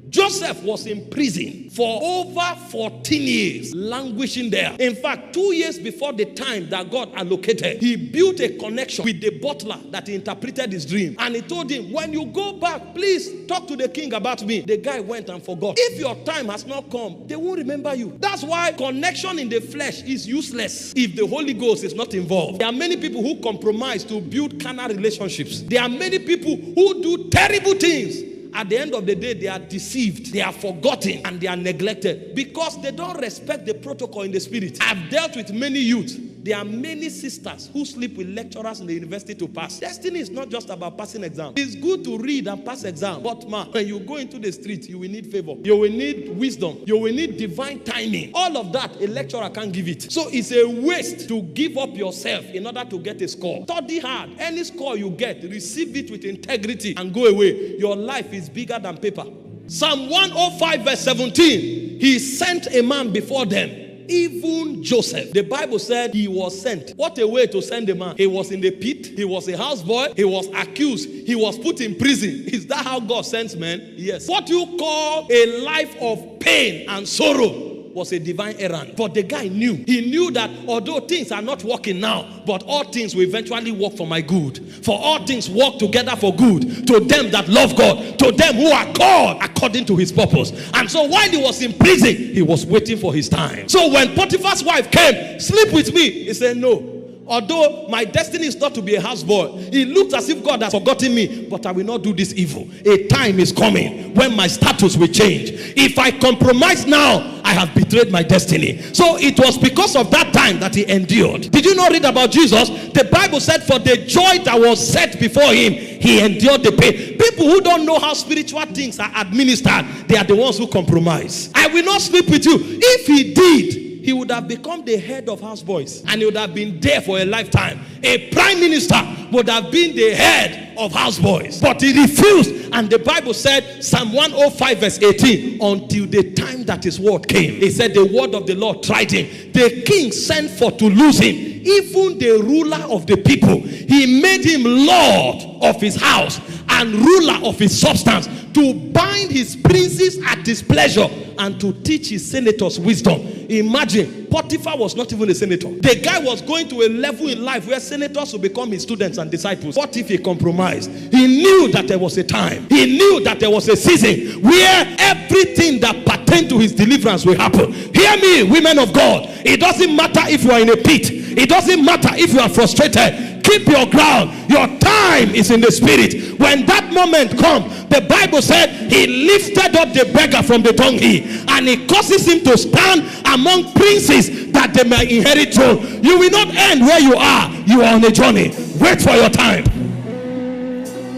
Joseph was in prison for over 14 years, languishing there. In fact, 2 years before the time that God allocated, he built a connection with the butler that interpreted his dream. And he told him, when you go back, please talk to the king about me. The guy went and forgot. If your time has not come, they won't remember you. That's why connection in the flesh is useless if the Holy Ghost is not involved. There are many people who compromise to build carnal relationships. There are many people who do terrible things. At the end of the day, they are deceived, they are forgotten, and they are neglected because they don't respect the protocol in the spirit. I've dealt with many youth. There are many sisters who sleep with lecturers in the university to pass. Destiny is not just about passing exam. It's good to read and pass exam. But when you go into the street, you will need favor. You will need wisdom. You will need divine timing. All of that, a lecturer can't give it. So it's a waste to give up yourself in order to get a score. Study hard. Any score you get, receive it with integrity and go away. Your life is bigger than paper. Psalm 105 verse 17. He sent a man before them. Even Joseph, the Bible said he was sent. What a way to send a man. He was in the pit. He was a houseboy. He was accused. He was put in prison. Is that how God sends men? Yes. What you call a life of pain and sorrow was a divine errand. But the guy knew. He knew that although things are not working now, but all things will eventually work for my good. For all things work together for good to them that love God, to them who are called according to his purpose. And so while he was in prison, he was waiting for his time. So when Potiphar's wife came, sleep with me, he said, no. Although my destiny is not to be a houseboy, it looks as if God has forgotten me, but I will not do this evil. A time is coming when my status will change. If I compromise now, I have betrayed my destiny. So it was because of that time that he endured. Did you not read about Jesus? The Bible said for the joy that was set before him, he endured the pain. People who don't know how spiritual things are administered, they are the ones who compromise. I will not sleep with you. If he did, he would have become the head of houseboys and he would have been there for a lifetime. A prime minister would have been the head of houseboys. But he refused, and the Bible said, Psalm 105 verse 18, until the time that his word came. He said the word of the Lord tried him. The king sent for to lose him. Even the ruler of the people, he made him lord of his house and ruler of his substance, to bind his princes at his pleasure and to teach his senators wisdom. Imagine, Potiphar was not even a senator. The guy was going to a level in life where senators will become his students and disciples. What if he compromised? He knew that there was a time. He knew that there was a season where everything that pertained to his deliverance will happen. Hear me, women of God. It doesn't matter if you are in a pit. It doesn't matter if you are frustrated. Keep your ground. Your time is in the spirit. When that moment comes, the Bible said he lifted up the beggar from the dunghill and he causes him to stand among princes that they may inherit throne. You will not end where you are. You are on a journey. Wait for your time.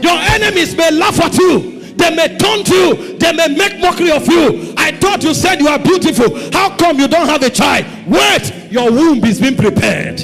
Your enemies may laugh at you. They may taunt you. They may make mockery of you. I thought you said you are beautiful. How come you don't have a child? Wait, your womb is being prepared.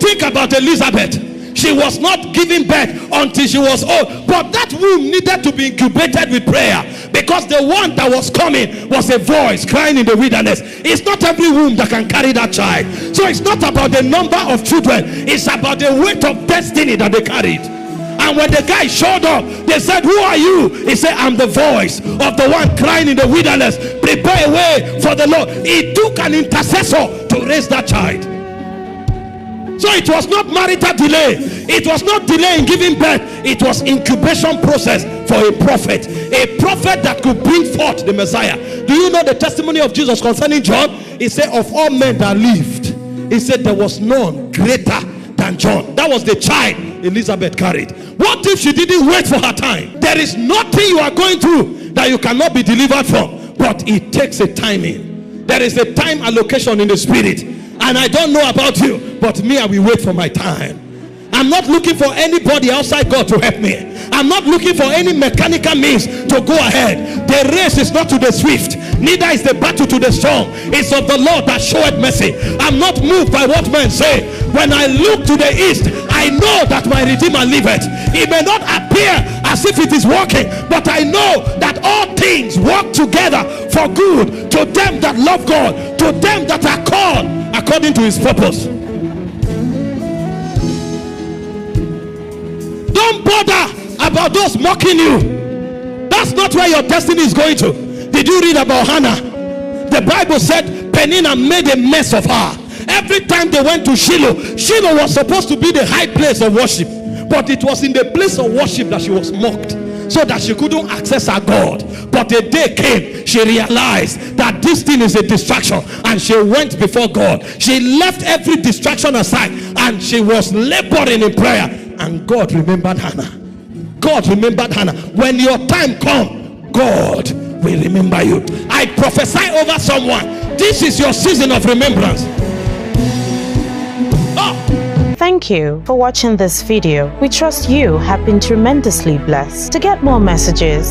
Think about Elizabeth. She was not giving birth until she was old. But that womb needed to be incubated with prayer, because the one that was coming was a voice crying in the wilderness. It's not every womb that can carry that child. So it's not about the number of children. It's about the weight of destiny that they carried. And when the guy showed up, they said, who are you? He said, I'm the voice of the one crying in the wilderness. Prepare a way for the Lord. It took an intercessor to raise that child. So it was not marital delay. It was not delay in giving birth. It was incubation process for a prophet. A prophet that could bring forth the Messiah. Do you know the testimony of Jesus concerning John? He said, of all men that lived, he said there was none greater than John. That was the child Elizabeth carried. What if she didn't wait for her time? There is nothing you are going through that you cannot be delivered from. But it takes a timing. There is a time allocation in the spirit. And I don't know about you, but me, I will wait for my time. I'm not looking for anybody outside God to help me. I'm not looking for any mechanical means to go ahead. The race is not to the swift, neither is the battle to the strong. It's of the Lord that showeth mercy. I'm not moved by what men say. When I look to the east, I know that my Redeemer liveth. It may not appear as if it is working, but I know that all things work together for good to them that love God, to them that are called according to his purpose. Don't bother about those mocking you. That's That's not where your destiny is going to. Did you read about Hannah? The Bible said Peninnah made a mess of her. Every time they went to Shiloh, Shiloh was supposed to be the high place of worship, but it was in the place of worship that she was mocked, so that she couldn't access her God. But a day came, she realized that this thing is a distraction, and she went before God. She left every distraction aside, and she was laboring in prayer, and God remembered Hannah. God remembered Hannah. When your time comes, God will remember you. I prophesy over someone, this is your season of remembrance. Thank you for watching this video. We trust you have been tremendously blessed. To get more messages,